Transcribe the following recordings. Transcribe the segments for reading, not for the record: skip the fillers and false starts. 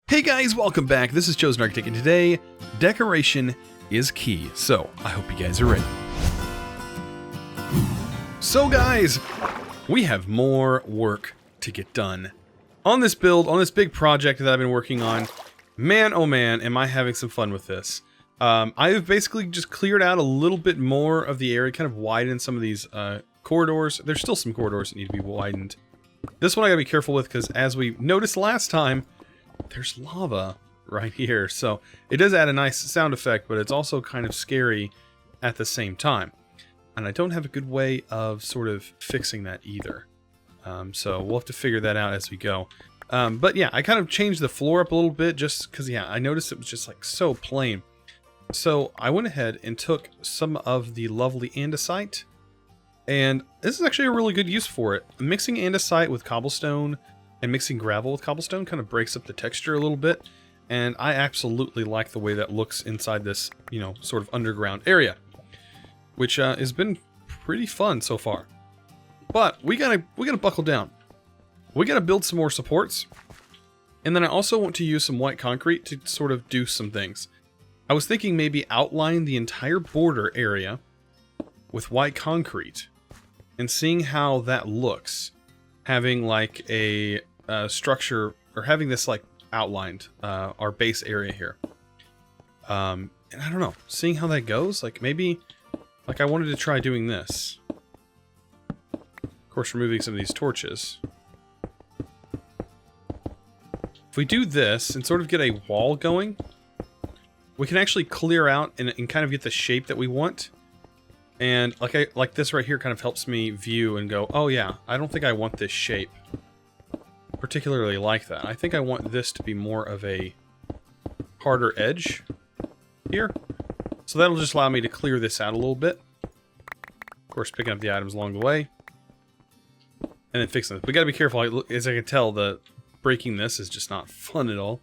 Hey guys, welcome back. This is ChosenArchitect, and today, decoration is key. So, I hope you guys are ready. So guys, we have more work to get done. On this build, on this big project that I've been working on, man oh man, am I having some fun with this. I've basically just cleared out a little bit more of the area, kind of widened some of these corridors. There's still some corridors that need to be widened. This one I gotta be careful with, because as we noticed last time, there's lava right here, so it does add a nice sound effect, but it's also kind of scary at the same time. And I don't have a good way of sort of fixing that either. So we'll have to figure that out as we go. But yeah, I kind of changed the floor up a little bit just because, yeah, I noticed it was just like so plain. So I went ahead and took some of the lovely andesite, and this is actually a really good use for it. Mixing andesite with cobblestone and mixing gravel with cobblestone kind of breaks up the texture a little bit, and I absolutely like the way that looks inside this, you know, sort of underground area, which has been pretty fun so far. But we gotta buckle down. We gotta build some more supports, and then I also want to use some white concrete to sort of do some things. I was thinking maybe outline the entire border area with white concrete and seeing how that looks. Having like a structure, or having this like outlined, our base area here. And I don't know, seeing how that goes, like maybe, like I wanted to try doing this. Of course, removing some of these torches. If we do this and sort of get a wall going, we can actually clear out and kind of get the shape that we want. And like this right here kind of helps me view and go, oh yeah, I don't think I want this shape particularly like that. I think I want this to be more of a harder edge here. So that'll just allow me to clear this out a little bit. Of course, picking up the items along the way. And then fixing it. We gotta be careful. As I can tell, the breaking this is just not fun at all.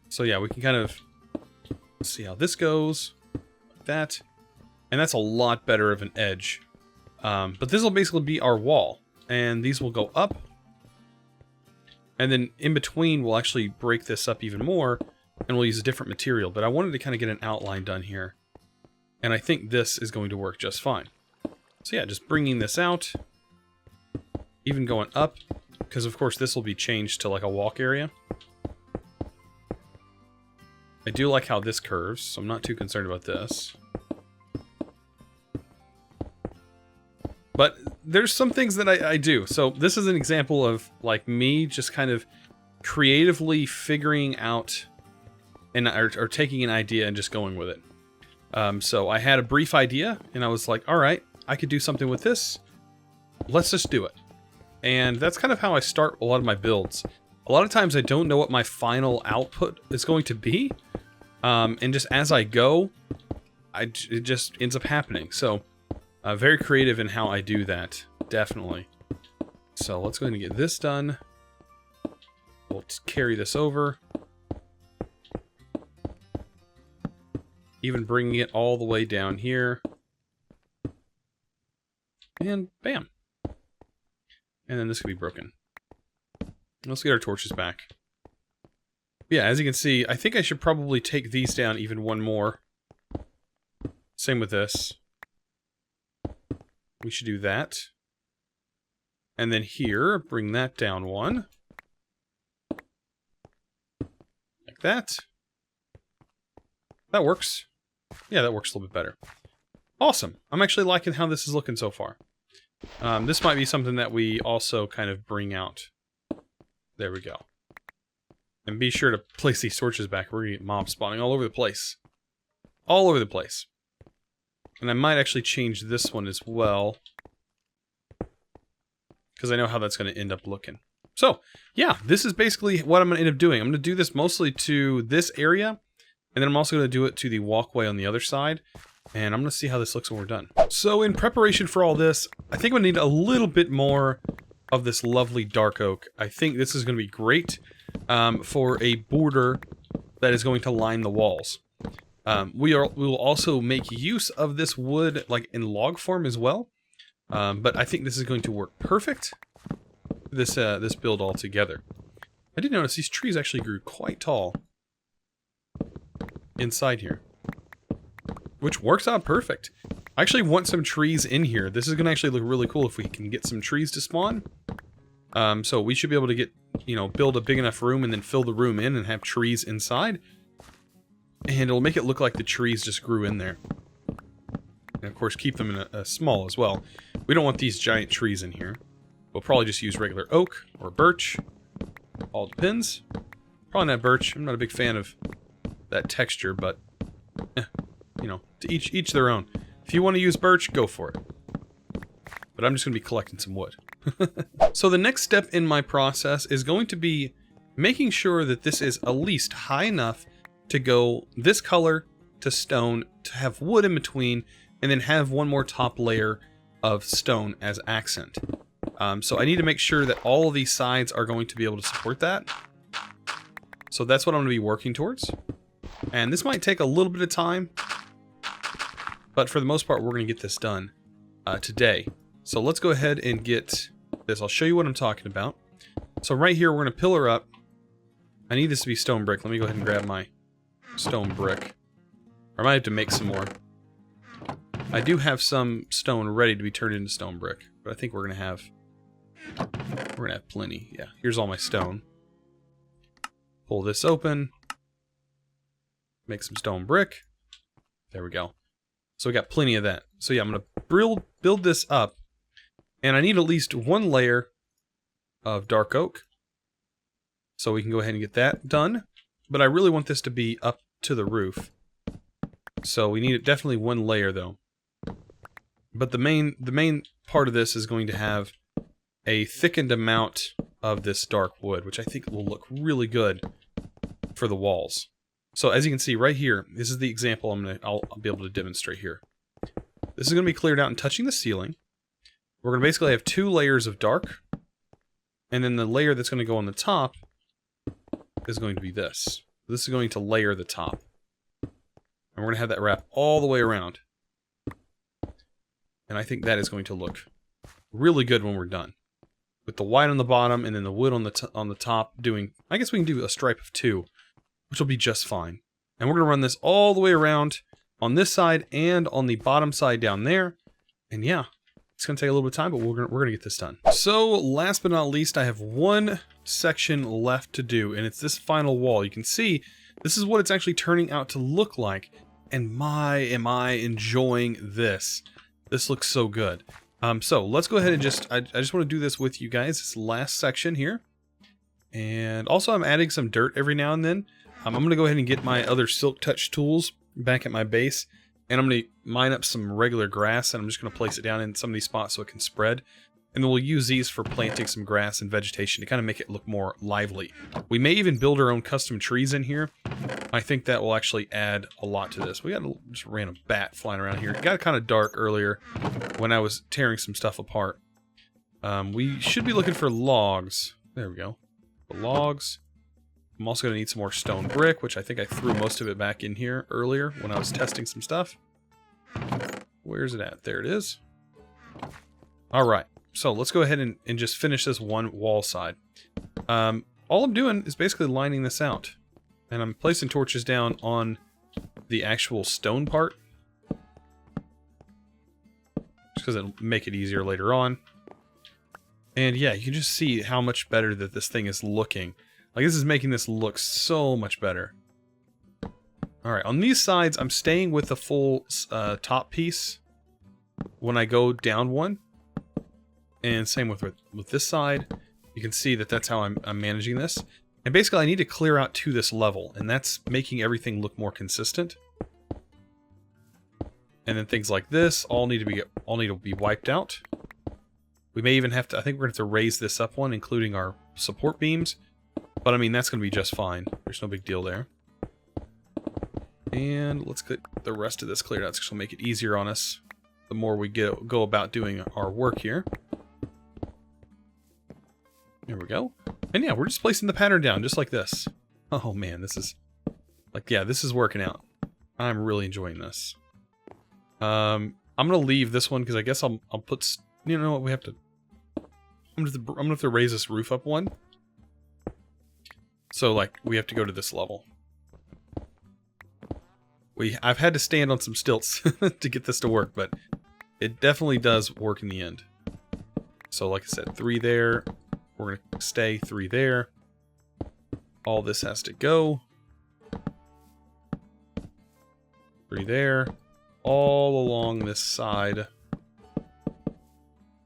So yeah, we can kind of see how this goes. Like that. And that's a lot better of an edge. But this will basically be our wall. And these will go up. And then in between, we'll actually break this up even more. And we'll use a different material. But I wanted to kind of get an outline done here. And I think this is going to work just fine. So yeah, just bringing this out. Even going up. Because of course this will be changed to like a walk area. I do like how this curves, so I'm not too concerned about this. But there's some things that I do. So this is an example of like me just kind of creatively figuring out or taking an idea and just going with it. So I had a brief idea and I was like, all right, I could do something with this. Let's just do it. And that's kind of how I start a lot of my builds. A lot of times I don't know what my final output is going to be. And just as I go, it just ends up happening. So very creative in how I do that, definitely. So let's go ahead and get this done. We'll carry this over. Even bringing it all the way down here. And bam. And then this could be broken. Let's get our torches back. Yeah, as you can see, I think I should probably take these down even one more. Same with this. We should do that. And then here, bring that down one. Like that. That works. Yeah, that works a little bit better. Awesome. I'm actually liking how this is looking so far. This might be something that we also kind of bring out. There we go. And be sure to place these torches back. We're going to get mobs spawning all over the place. All over the place. And I might actually change this one as well. Because I know how that's going to end up looking. So, yeah, this is basically what I'm going to end up doing. I'm going to do this mostly to this area. And then I'm also going to do it to the walkway on the other side. And I'm going to see how this looks when we're done. So in preparation for all this, I think I'm going to need a little bit more of this lovely dark oak. I think this is going to be great for a border that is going to line the walls. We will also make use of this wood like in log form as well. But I think this is going to work perfect. This build all together. I did notice these trees actually grew quite tall inside here, which works out perfect. I actually want some trees in here. This is going to actually look really cool if we can get some trees to spawn. So we should be able to get, you know, build a big enough room and then fill the room in and have trees inside. And it'll make it look like the trees just grew in there. And of course keep them in a small as well. We don't want these giant trees in here. We'll probably just use regular oak or birch. All depends. Probably not birch. I'm not a big fan of that texture, but you know, to each their own. If you want to use birch, go for it. But I'm just going to be collecting some wood. So the next step in my process is going to be making sure that this is at least high enough to go this color to stone, to have wood in between, and then have one more top layer of stone as accent. So I need to make sure that all of these sides are going to be able to support that. So that's what I'm going to be working towards. And this might take a little bit of time, but for the most part, we're going to get this done today. So let's go ahead and get this. I'll show you what I'm talking about. So right here, we're going to pillar up. I need this to be stone brick. Let me go ahead and grab my stone brick. Or I might have to make some more. I do have some stone ready to be turned into stone brick, but I think we're going to have plenty. Yeah, here's all my stone. Pull this open. Make some stone brick. There we go. So we got plenty of that. So yeah, I'm going to build this up. And I need at least one layer of dark oak. So we can go ahead and get that done. But I really want this to be up to the roof. So we need definitely one layer though. But the main part of this is going to have a thickened amount of this dark wood, which I think will look really good for the walls. So as you can see right here, this is the example I'll be able to demonstrate here. This is going to be cleared out and touching the ceiling. We're going to basically have 2 layers of dark, and then the layer that's going to go on the top is going to be this. This is going to layer the top. And we're going to have that wrap all the way around. And I think that is going to look really good when we're done. With the white on the bottom and then the wood on the top doing... I guess we can do a stripe of 2, which will be just fine. And we're going to run this all the way around on this side and on the bottom side down there. And yeah, it's going to take a little bit of time, but we're going to get this done. So last but not least, I have one section left to do, and it's this final wall. You can see this is what it's actually turning out to look like. And my, am I enjoying this. This looks so good. So let's go ahead and I just want to do this with you guys. This last section here. And also I'm adding some dirt every now and then. I'm going to go ahead and get my other Silk Touch tools back at my base. And I'm going to mine up some regular grass, and I'm just going to place it down in some of these spots so it can spread. And then we'll use these for planting some grass and vegetation to kind of make it look more lively. We may even build our own custom trees in here. I think that will actually add a lot to this. We got just a random bat flying around here. It got kind of dark earlier when I was tearing some stuff apart. We should be looking for logs. There we go. The logs. I'm also going to need some more stone brick, which I think I threw most of it back in here earlier when I was testing some stuff. Where's it at? There it is. Alright, so let's go ahead and just finish this one wall side. All I'm doing is basically lining this out. And I'm placing torches down on the actual stone part. Just because it'll make it easier later on. And yeah, you can just see how much better that this thing is looking. Like, this is making this look so much better. Alright, on these sides, I'm staying with the full top piece when I go down one. And same with this side. You can see that that's how I'm managing this. And basically, I need to clear out to this level, and that's making everything look more consistent. And then things like this all need to be wiped out. We may even have to, I think we're going to have to raise this up one, including our support beams. But I mean, that's going to be just fine. There's no big deal there. And let's get the rest of this cleared out, so it'll make it easier on us the more we go about doing our work here. There we go. And yeah, we're just placing the pattern down, just like this. Oh man, this is... like, yeah, this is working out. I'm really enjoying this. I'm gonna leave this one, because I guess I'll put... you know what, we have to... I'm gonna have to raise this roof up one. So, like, we have to go to this level. I've had to stand on some stilts to get this to work, but it definitely does work in the end. So, like I said, 3 there. We're going to stay 3 there. All this has to go. 3 there. All along this side.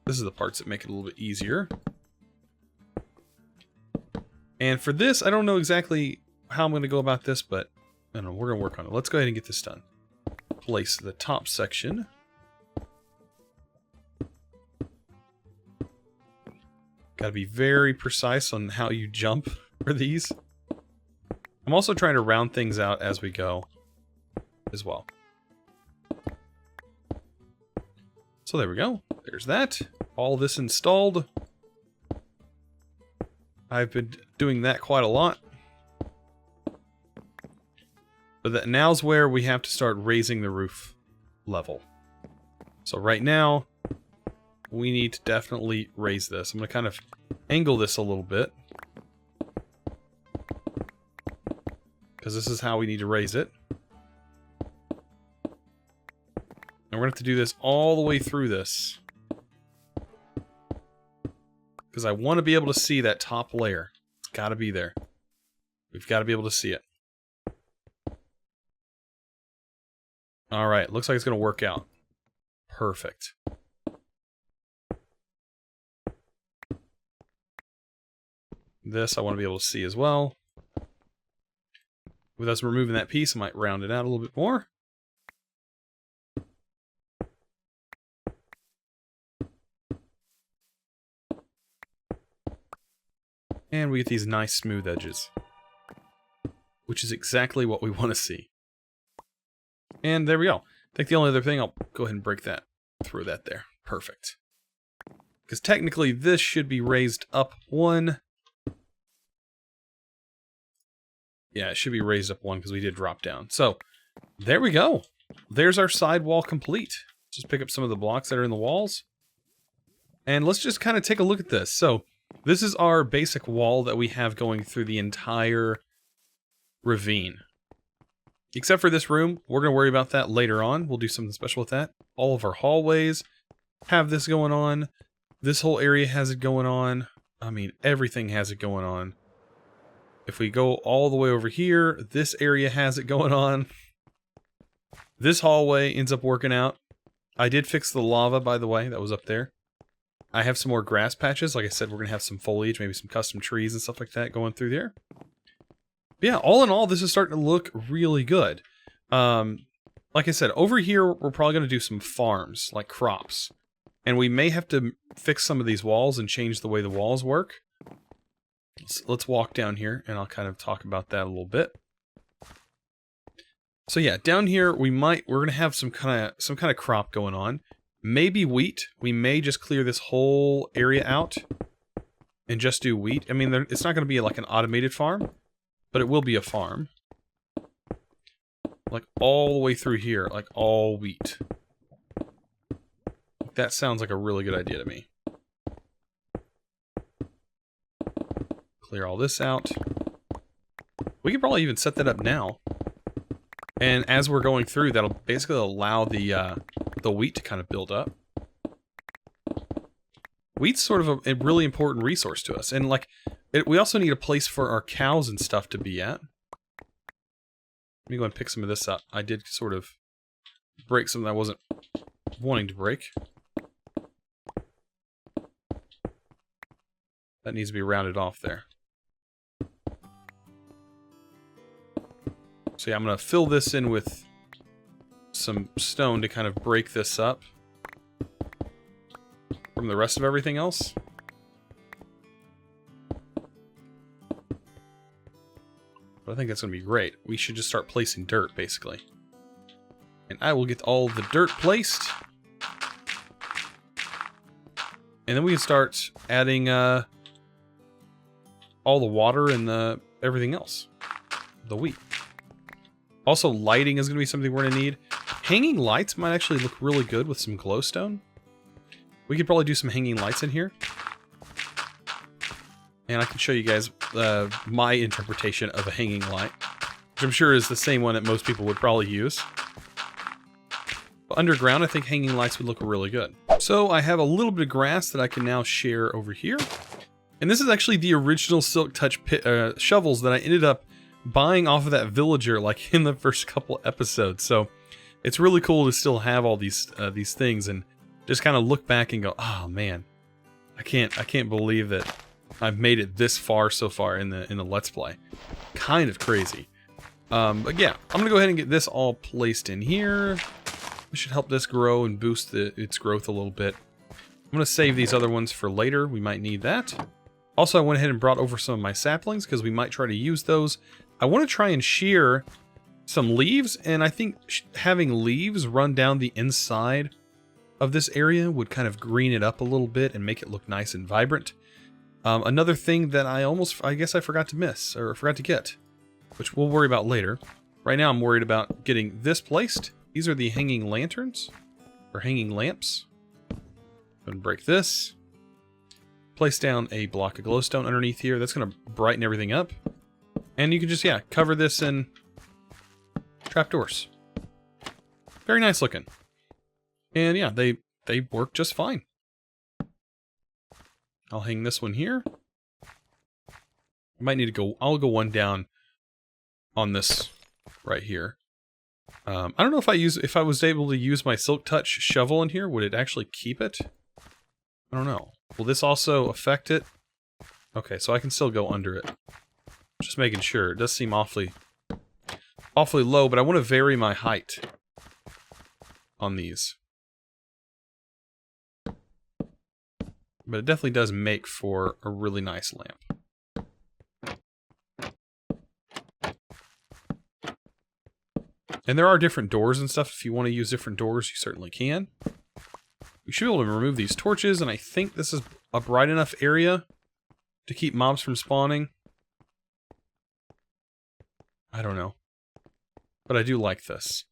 This is the parts that make it a little bit easier. And for this, I don't know exactly how I'm going to go about this, but I don't know, we're going to work on it. Let's go ahead and get this done. Place the top section. Got to be very precise on how you jump for these. I'm also trying to round things out as we go as well. So there we go. There's that. All this installed. I've been doing that quite a lot. But now's where we have to start raising the roof level. So right now, we need to definitely raise this. I'm going to kind of angle this a little bit. Because this is how we need to raise it. And we're going to have to do this all the way through this. Because I want to be able to see that top layer. It's got to be there. We've got to be able to see it. Alright, looks like it's going to work out. Perfect. This I want to be able to see as well. With us removing that piece, I might round it out a little bit more. And we get these nice smooth edges. Which is exactly what we want to see. And there we go. I think the only other thing, I'll go ahead and break that. Throw that there. Perfect. Because technically this should be raised up 1. Yeah, it should be raised up 1 because we did drop down. So, there we go. There's our side wall complete. Just pick up some of the blocks that are in the walls. And let's just kind of take a look at this. So, this is our basic wall that we have going through the entire ravine. Except for this room, we're going to worry about that later on. We'll do something special with that. All of our hallways have this going on. This whole area has it going on. I mean, everything has it going on. If we go all the way over here, this area has it going on. This hallway ends up working out. I did fix the lava, by the way, that was up there. I have some more grass patches. Like I said, we're going to have some foliage, maybe some custom trees and stuff like that going through there. But yeah, all in all, this is starting to look really good. Like I said, over here, we're probably going to do some farms, like crops. And we may have to fix some of these walls and change the way the walls work. Let's walk down here, and I'll kind of talk about that a little bit. So yeah, down here, we're going to have some kind of crop going on. Maybe wheat. We may just clear this whole area out and just do wheat. I mean, it's not going to be like an automated farm, but it will be a farm. Like all the way through here, like all wheat. That sounds like a really good idea to me. Clear all this out. We could probably even set that up now. And as we're going through, that'll basically allow the wheat to kind of build up. Wheat's sort of a really important resource to us. And like, we also need a place for our cows and stuff to be at. Let me go and pick some of this up. I did sort of break something I wasn't wanting to break. That needs to be rounded off there. So yeah, I'm going to fill this in with some stone to kind of break this up from the rest of everything else. But I think that's going to be great. We should just start placing dirt, basically. And I will get all the dirt placed. And then we can start adding all the water and everything else. The wheat. Also, lighting is going to be something we're going to need. Hanging lights might actually look really good with some glowstone. We could probably do some hanging lights in here. And I can show you guys my interpretation of a hanging light, which I'm sure is the same one that most people would probably use. But underground, I think hanging lights would look really good. So I have a little bit of grass that I can now share over here. And this is actually the original Silk Touch shovels that I ended up buying off of that villager like in the first couple episodes. So it's really cool to still have all these things and just kind of look back and go, oh man, I can't believe that I've made it this far so far in the Let's Play. Kind of crazy. But yeah, I'm gonna go ahead and get this all placed in here. We should help this grow and boost its growth a little bit. I'm gonna save these other ones for later. We might need that. Also, I went ahead and brought over some of my saplings because we might try to use those. I want to try and shear some leaves, and I think having leaves run down the inside of this area would kind of green it up a little bit and make it look nice and vibrant. Another thing that I guess I forgot to miss, or forgot to get, which we'll worry about later. Right now I'm worried about getting this placed. These are the hanging lanterns, or hanging lamps. Go ahead and break this. Place down a block of glowstone underneath here. That's going to brighten everything up. And you can just, yeah, cover this in trapdoors. Very nice looking. And yeah, they work just fine. I'll hang this one here. I might need to go, I'll go one down on this right here. I don't know if I was able to use my Silk Touch shovel in here, would it actually keep it? I don't know. Will this also affect it? Okay, so I can still go under it. Just making sure. It does seem awfully low, but I want to vary my height on these. But it definitely does make for a really nice lamp. And there are different doors and stuff. If you want to use different doors, you certainly can. We should be able to remove these torches, and I think this is a bright enough area to keep mobs from spawning. I don't know. But I do like this.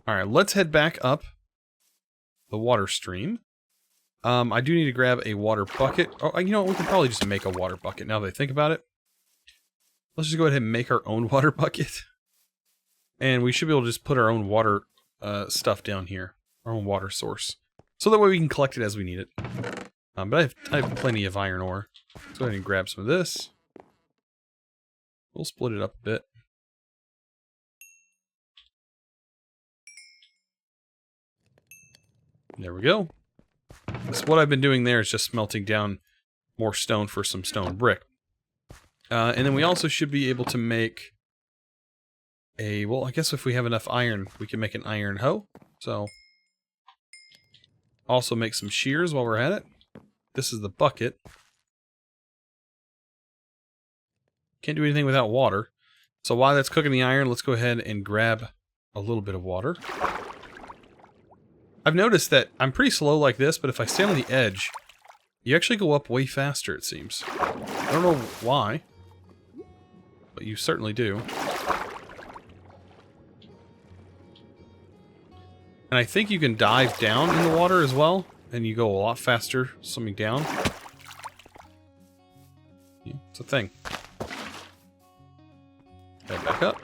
Alright, let's head back up the water stream. I do need to grab a water bucket. Oh, you know what? We can probably just make a water bucket now that I think about it. Let's just go ahead and make our own water bucket. And we should be able to just put our own water stuff down here. Our own water source. So that way we can collect it as we need it. But I have plenty of iron ore. Let's go ahead and grab some of this. We'll split it up a bit. There we go. So what I've been doing there is just smelting down more stone for some stone brick. And then we also should be able to make a... Well, I guess if we have enough iron, we can make an iron hoe. So... Also make some shears while we're at it. This is the bucket. Can't do anything without water. So while that's cooking the iron, let's go ahead and grab a little bit of water. I've noticed that I'm pretty slow like this, but if I stand on the edge, you actually go up way faster, it seems. I don't know why, but you certainly do. And I think you can dive down in the water as well, and you go a lot faster swimming down. Yeah, it's a thing. Head back up.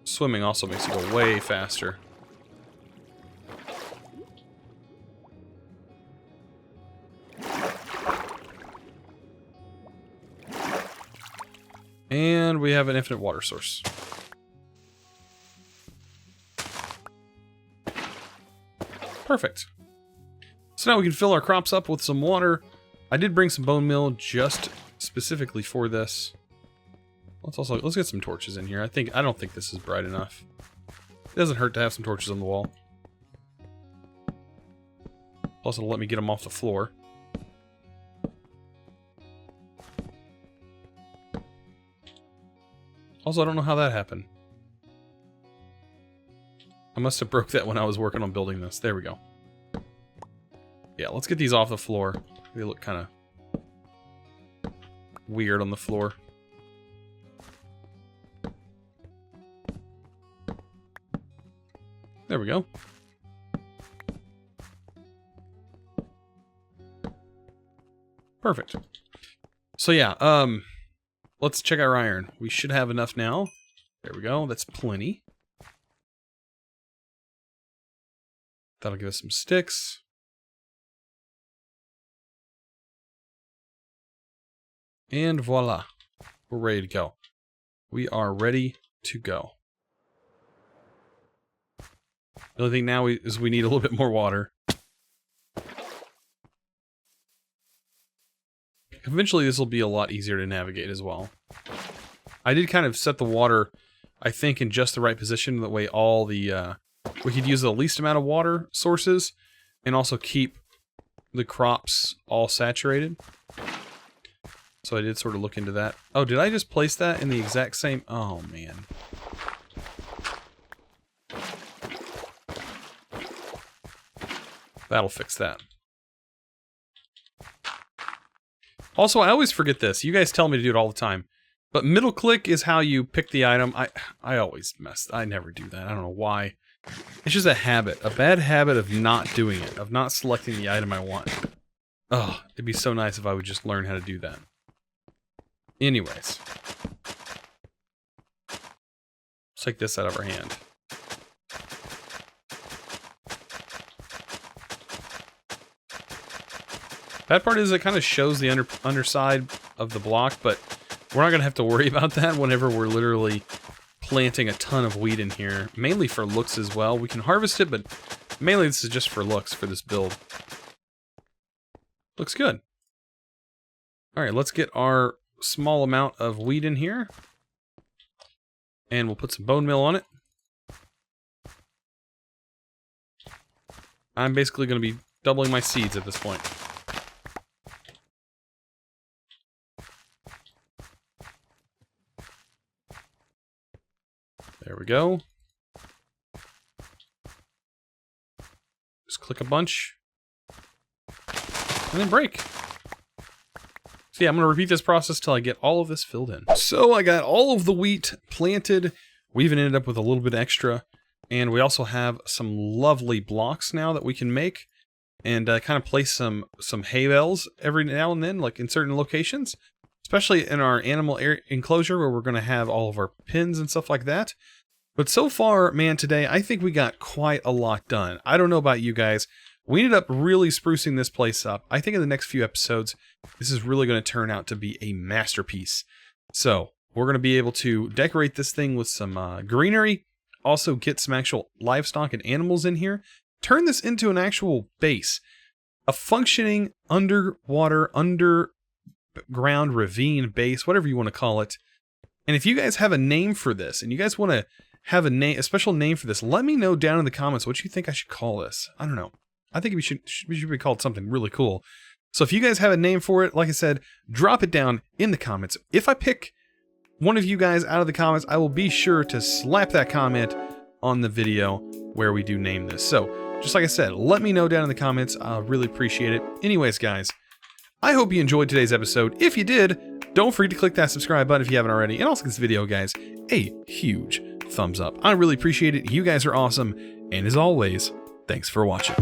Swimming also makes you go way faster. And we have an infinite water source. Perfect. So now we can fill our crops up with some water. I did bring some bone meal just specifically for this. Let's get some torches in here. I don't think this is bright enough. It doesn't hurt to have some torches on the wall. Also, let me get them off the floor. Also, I don't know how that happened. I must have broke that when I was working on building this. There we go. Yeah, let's get these off the floor. They look kind of weird on the floor. There we go. Perfect. So yeah, let's check our iron. We should have enough now. There we go. That's plenty. That'll give us some sticks. And voila. We're ready to go. We are ready to go. The only thing now is we need a little bit more water. Eventually this will be a lot easier to navigate as well. I did kind of set the water, I think, in just the right position. That way all the, we could use the least amount of water sources and also keep the crops all saturated. So I did sort of look into that. Oh, did I just place that in the exact same... Oh, man. That'll fix that. Also, I always forget this. You guys tell me to do it all the time. But middle click is how you pick the item. I always mess. I never do that. I don't know why. It's just a habit. A bad habit of not doing it. Of not selecting the item I want. Oh, it'd be so nice if I would just learn how to do that. Anyways. Let's take this out of our hand. Bad part is it kind of shows the underside of the block, but we're not going to have to worry about that whenever we're literally planting a ton of wheat in here. Mainly for looks as well. We can harvest it, but mainly this is just for looks for this build. Looks good. Alright, let's get our small amount of wheat in here. And we'll put some bone meal on it. I'm basically going to be doubling my seeds at this point. There we go. Just click a bunch. And then break. So yeah, I'm going to repeat this process till I get all of this filled in. So I got all of the wheat planted. We even ended up with a little bit extra. And we also have some lovely blocks now that we can make. And kind of place some hay bales every now and then, like in certain locations. Especially in our animal enclosure where we're going to have all of our pens and stuff like that. But so far, man, today, I think we got quite a lot done. I don't know about you guys. We ended up really sprucing this place up. I think in the next few episodes, this is really going to turn out to be a masterpiece. So, we're going to be able to decorate this thing with some greenery. Also get some actual livestock and animals in here. Turn this into an actual base. A functioning underwater, underground ravine base, whatever you want to call it. And if you guys have a name for this, and you guys want to have a special name for this, let me know down in the comments what you think I should call this. I don't know. I think we should be called something really cool. So if you guys have a name for it, like I said, drop it down in the comments. If I pick one of you guys out of the comments, I will be sure to slap that comment on the video where we do name this. So, just like I said, let me know down in the comments. I'll really appreciate it. Anyways, guys, I hope you enjoyed today's episode. If you did, don't forget to click that subscribe button if you haven't already. And also give this video, guys, a huge thumbs up. I really appreciate it. You guys are awesome. And as always, thanks for watching.